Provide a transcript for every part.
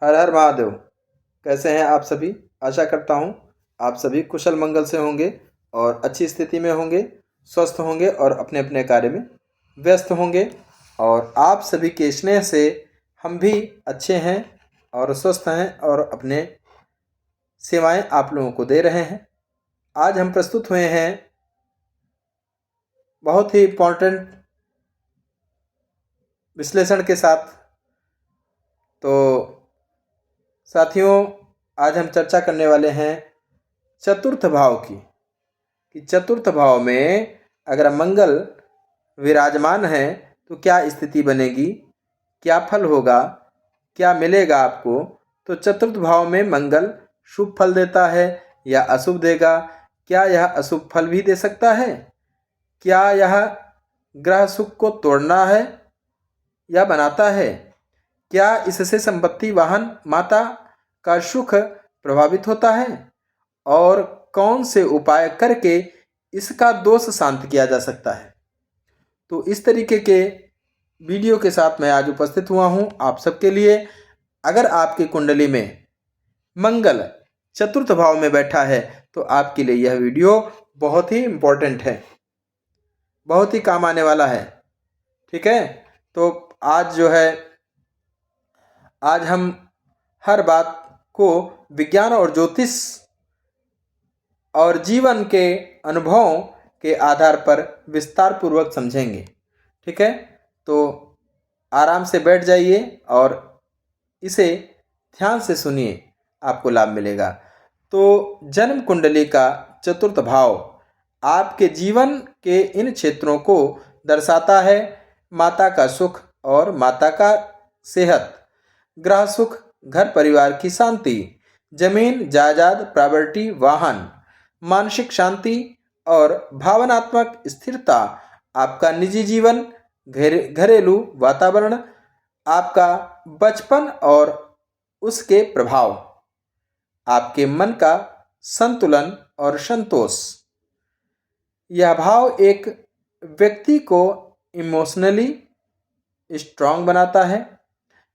हर हर महादेव। कैसे हैं आप सभी? आशा करता हूं आप सभी कुशल मंगल से होंगे और अच्छी स्थिति में होंगे, स्वस्थ होंगे और अपने अपने कार्य में व्यस्त होंगे। और आप सभी के स्नेह से हम भी अच्छे हैं और स्वस्थ हैं और अपने सेवाएं आप लोगों को दे रहे हैं। आज हम प्रस्तुत हुए हैं बहुत ही इम्पोर्टेंट विश्लेषण के साथ। तो साथियों, आज हम चर्चा करने वाले हैं चतुर्थ भाव की, कि चतुर्थ भाव में अगर मंगल विराजमान है तो क्या स्थिति बनेगी, क्या फल होगा, क्या मिलेगा आपको। तो चतुर्थ भाव में मंगल शुभ फल देता है या अशुभ देगा? क्या यह अशुभ फल भी दे सकता है? क्या यह ग्रह सुख को तोड़ना है या बनाता है? क्या इससे संपत्ति, वाहन, माता का सुख प्रभावित होता है? और कौन से उपाय करके इसका दोष शांत किया जा सकता है? तो इस तरीके के वीडियो के साथ मैं आज उपस्थित हुआ हूं आप सबके लिए। अगर आपकी कुंडली में मंगल चतुर्थ भाव में बैठा है तो आपके लिए यह वीडियो बहुत ही इम्पोर्टेंट है, बहुत ही काम आने वाला है। ठीक है, तो आज हम हर बात को विज्ञान और ज्योतिष और जीवन के अनुभवों के आधार पर विस्तार पूर्वक समझेंगे। ठीक है, तो आराम से बैठ जाइए और इसे ध्यान से सुनिए, आपको लाभ मिलेगा। तो जन्म कुंडली का चतुर्थ भाव आपके जीवन के इन क्षेत्रों को दर्शाता है। माता का सुख और माता का सेहत, ग्रह सुख, घर परिवार की शांति, जमीन जायदाद, प्रॉपर्टी, वाहन, मानसिक शांति और भावनात्मक स्थिरता, आपका निजी जीवन, घरेलू वातावरण, आपका बचपन और उसके प्रभाव, आपके मन का संतुलन और संतोष। यह भाव एक व्यक्ति को इमोशनली स्ट्रांग बनाता है।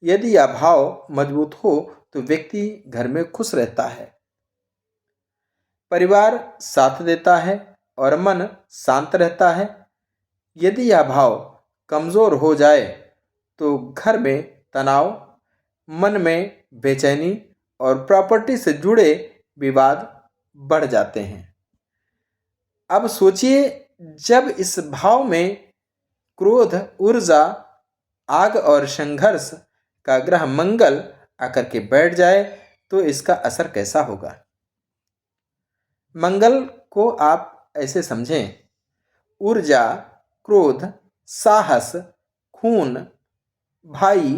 यदि यह भाव मजबूत हो तो व्यक्ति घर में खुश रहता है, परिवार साथ देता है और मन शांत रहता है। यदि यह भाव कमजोर हो जाए तो घर में तनाव, मन में बेचैनी और प्रॉपर्टी से जुड़े विवाद बढ़ जाते हैं। अब सोचिए, जब इस भाव में क्रोध, ऊर्जा, आग और संघर्ष का ग्रह मंगल आकर के बैठ जाए तो इसका असर कैसा होगा। मंगल को आप ऐसे समझें: ऊर्जा, क्रोध, साहस, खून, भाई,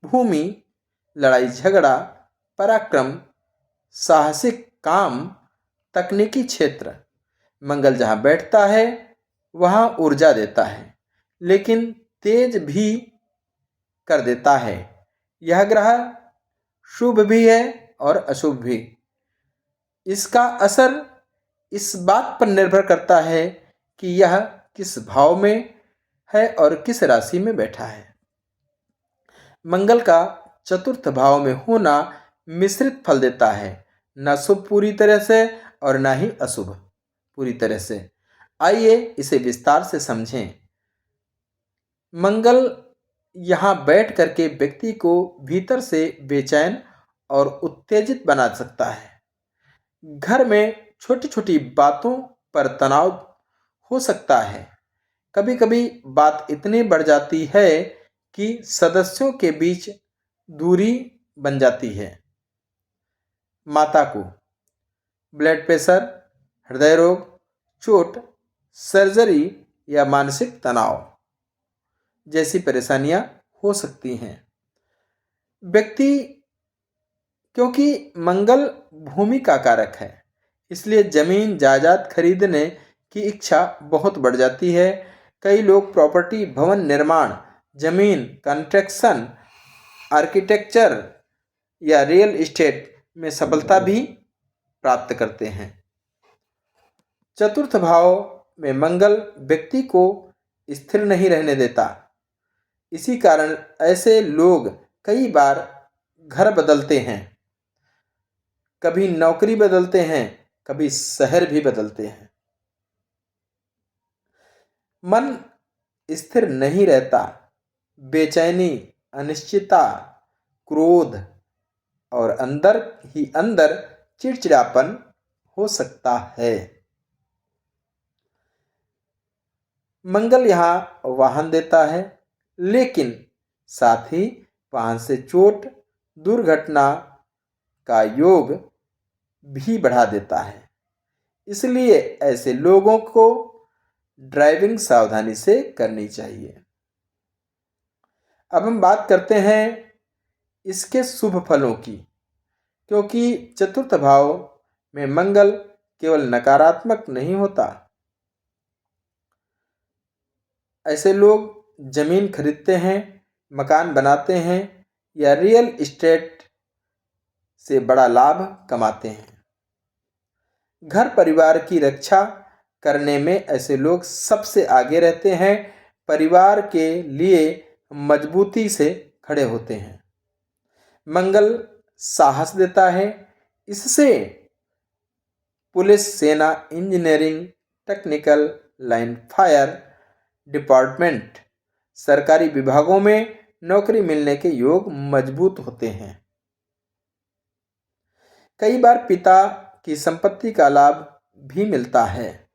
भूमि, लड़ाई झगड़ा, पराक्रम, साहसिक काम, तकनीकी क्षेत्र। मंगल जहाँ बैठता है वहाँ ऊर्जा देता है, लेकिन तेज भी कर देता है। यह ग्रह शुभ भी है और अशुभ भी। इसका असर इस बात पर निर्भर करता है कि यह किस भाव में है और किस राशि में बैठा है। मंगल का चतुर्थ भाव में होना मिश्रित फल देता है, न शुभ पूरी तरह से और न ही अशुभ पूरी तरह से। आइए इसे विस्तार से समझें। मंगल यहाँ बैठ करके व्यक्ति को भीतर से बेचैन और उत्तेजित बना सकता है। घर में छोटी छोटी बातों पर तनाव हो सकता है। कभी कभी बात इतनी बढ़ जाती है कि सदस्यों के बीच दूरी बन जाती है। माता को ब्लड प्रेशर, हृदय रोग, चोट, सर्जरी या मानसिक तनाव जैसी परेशानियां हो सकती हैं। व्यक्ति, क्योंकि मंगल भूमि का कारक है, इसलिए जमीन जायदाद खरीदने की इच्छा बहुत बढ़ जाती है। कई लोग प्रॉपर्टी, भवन निर्माण, जमीन, कंस्ट्रक्शन, आर्किटेक्चर या रियल एस्टेट में सफलता भी प्राप्त करते हैं। चतुर्थ भाव में मंगल व्यक्ति को स्थिर नहीं रहने देता। इसी कारण ऐसे लोग कई बार घर बदलते हैं, कभी नौकरी बदलते हैं, कभी शहर भी बदलते हैं। मन स्थिर नहीं रहता, बेचैनी, अनिश्चितता, क्रोध और अंदर ही अंदर चिड़चिड़ापन हो सकता है। मंगल यहाँ वाहन देता है, लेकिन साथ ही वाहन से चोट, दुर्घटना का योग भी बढ़ा देता है। इसलिए ऐसे लोगों को ड्राइविंग सावधानी से करनी चाहिए। अब हम बात करते हैं इसके शुभ फलों की, क्योंकि चतुर्थ भाव में मंगल केवल नकारात्मक नहीं होता। ऐसे लोग जमीन खरीदते हैं, मकान बनाते हैं या रियल एस्टेट से बड़ा लाभ कमाते हैं। घर परिवार की रक्षा करने में ऐसे लोग सबसे आगे रहते हैं, परिवार के लिए मजबूती से खड़े होते हैं। मंगल साहस देता है, इससे पुलिस, सेना, engineering, technical line, fire department, सरकारी विभागों में नौकरी मिलने के योग मजबूत होते हैं। कई बार पिता की संपत्ति का लाभ भी मिलता है।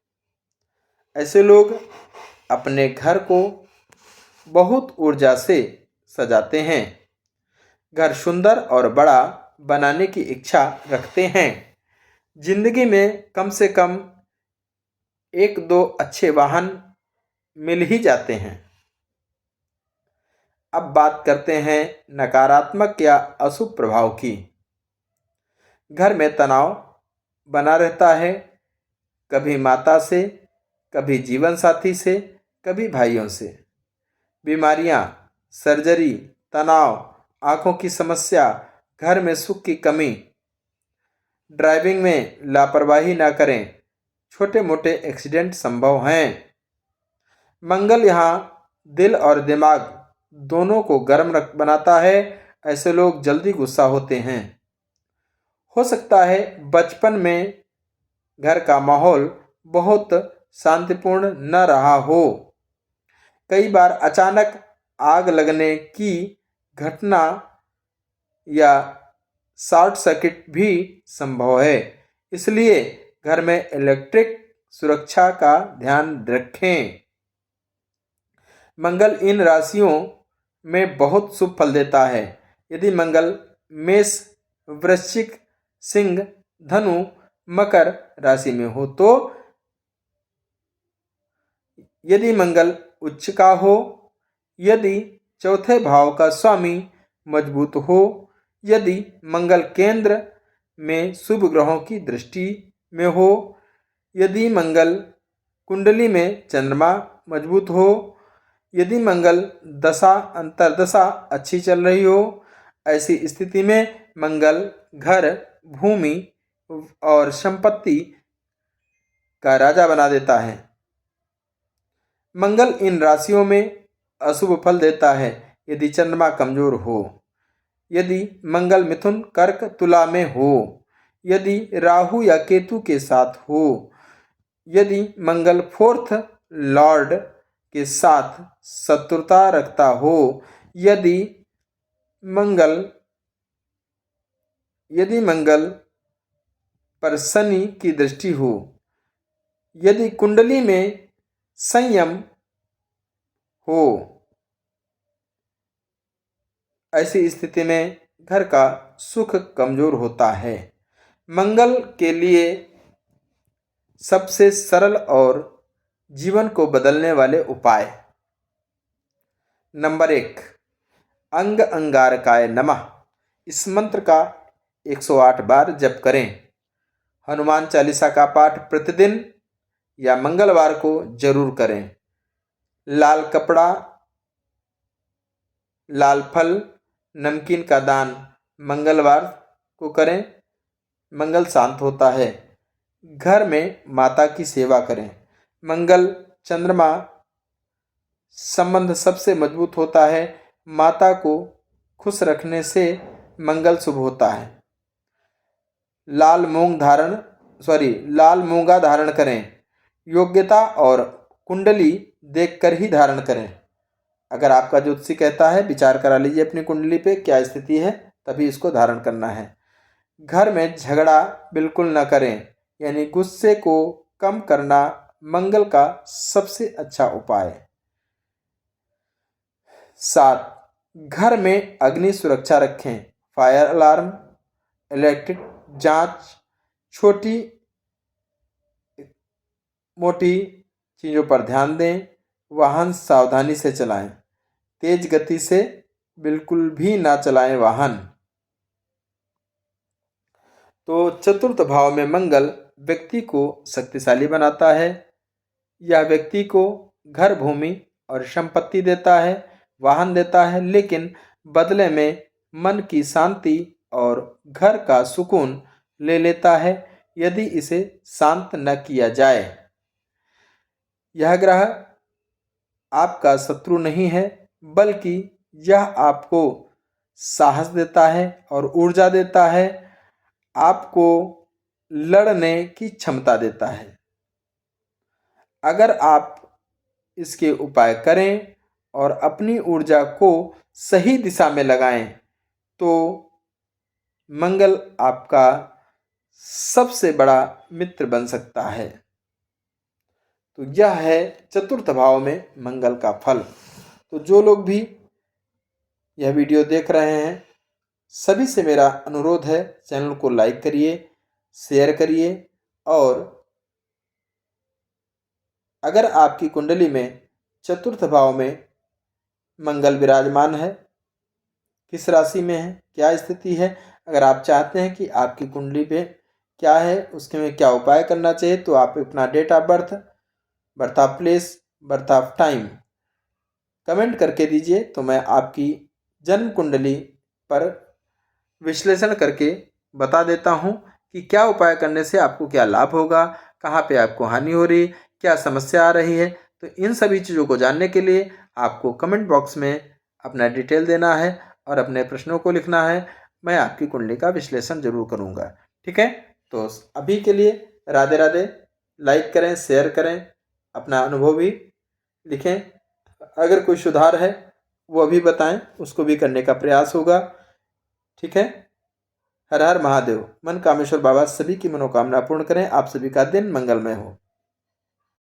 ऐसे लोग अपने घर को बहुत ऊर्जा से सजाते हैं, घर सुंदर और बड़ा बनाने की इच्छा रखते हैं। जिंदगी में कम से कम 1-2 अच्छे वाहन मिल ही जाते हैं। अब बात करते हैं नकारात्मक या अशुभ प्रभाव की। घर में तनाव बना रहता है, कभी माता से, कभी जीवन साथी से, कभी भाइयों से। बीमारियां, सर्जरी, तनाव, आंखों की समस्या, घर में सुख की कमी। ड्राइविंग में लापरवाही ना करें, छोटे मोटे एक्सीडेंट संभव हैं। मंगल यहाँ दिल और दिमाग दोनों को गर्म बनाता है। ऐसे लोग जल्दी गुस्सा होते हैं। हो सकता है बचपन में घर का माहौल बहुत शांतिपूर्ण न रहा हो। कई बार अचानक आग लगने की घटना या शॉर्ट सर्किट भी संभव है। इसलिए घर में इलेक्ट्रिक सुरक्षा का ध्यान रखें। मंगल इन राशियों में बहुत शुभ फल देता है। यदि मंगल मेष, वृश्चिक, सिंह, धनु, मकर राशि में हो तो, यदि मंगल उच्च का हो, यदि चौथे भाव का स्वामी मजबूत हो, यदि मंगल केंद्र में शुभ ग्रहों की दृष्टि में हो, यदि मंगल कुंडली में चंद्रमा मजबूत हो, यदि मंगल दशा अंतर्दशा अच्छी चल रही हो। ऐसी स्थिति में मंगल घर, भूमि और संपत्ति का राजा बना देता है। मंगल इन राशियों में अशुभ फल देता है यदि चंद्रमा कमजोर हो, यदि मंगल मिथुन, कर्क, तुला में हो, यदि राहु या केतु के साथ हो, यदि मंगल फोर्थ लॉर्ड के साथ शत्रुता रखता हो, यदि मंगल पर शनि की दृष्टि हो, यदि कुंडली में संयम हो। ऐसी स्थिति में घर का सुख कमजोर होता है। मंगल के लिए सबसे सरल और जीवन को बदलने वाले उपाय। नंबर 1, अंग अंगारकाय नमः। इस मंत्र का 108 बार जप करें। हनुमान चालीसा का पाठ प्रतिदिन या मंगलवार को जरूर करें। लाल कपड़ा, लाल फल, नमकीन का दान मंगलवार को करें। मंगल शांत होता है। घर में माता की सेवा करें। मंगल चंद्रमा संबंध सबसे मजबूत होता है। माता को खुश रखने से मंगल शुभ होता है। लाल मूंगा धारण करें। योग्यता और कुंडली देखकर ही धारण करें। अगर आपका ज्योतिषी कहता है विचार करा लीजिए अपनी कुंडली पे क्या स्थिति है, तभी इसको धारण करना है। घर में झगड़ा बिल्कुल न करें, यानी गुस्से को कम करना मंगल का सबसे अच्छा उपाय। 7. घर में अग्नि सुरक्षा रखें। फायर अलार्म, इलेक्ट्रिक जांच, छोटी मोटी चीज़ों पर ध्यान दें। वाहन सावधानी से चलाएं। तेज गति से बिल्कुल भी ना चलाएं वाहन। तो चतुर्थ भाव में मंगल व्यक्ति को शक्तिशाली बनाता है। यह व्यक्ति को घर, भूमि और संपत्ति देता है, वाहन देता है, लेकिन बदले में मन की शांति और घर का सुकून ले लेता है यदि इसे शांत न किया जाए। यह ग्रह आपका शत्रु नहीं है, बल्कि यह आपको साहस देता है और ऊर्जा देता है, आपको लड़ने की क्षमता देता है। अगर आप इसके उपाय करें और अपनी ऊर्जा को सही दिशा में लगाएं तो मंगल आपका सबसे बड़ा मित्र बन सकता है। तो यह है चतुर्थ भाव में मंगल का फल। तो जो लोग भी यह वीडियो देख रहे हैं, सभी से मेरा अनुरोध है, चैनल को लाइक करिए, शेयर करिए, और अगर आपकी कुंडली में चतुर्थ भाव में मंगल विराजमान है, किस राशि में है, क्या स्थिति है, अगर आप चाहते हैं कि आपकी कुंडली पे क्या है, उसके में क्या उपाय करना चाहिए, तो आप अपना date of birth, birth of place, birth of time comment करके दीजिए, तो मैं आपकी जन्म कुंडली पर विश्लेषण करके बता देता हूँ कि क्या उपाय करने से आपको क्या लाभ होगा, कहाँ पे आपको हानि हो रही, क्या समस्या आ रही है। तो इन सभी चीज़ों को जानने के लिए आपको कमेंट बॉक्स में अपना डिटेल देना है और अपने प्रश्नों को लिखना है। मैं आपकी कुंडली का विश्लेषण जरूर करूँगा। ठीक है, तो अभी के लिए राधे राधे। लाइक करें, शेयर करें, अपना अनुभव भी लिखें। अगर कोई सुधार है वो भी बताएं, उसको भी करने का प्रयास होगा। ठीक है, हर हर महादेव। मन कामेश्वर बाबा सभी की मनोकामना पूर्ण करें। आप सभी का दिन मंगलमय हो।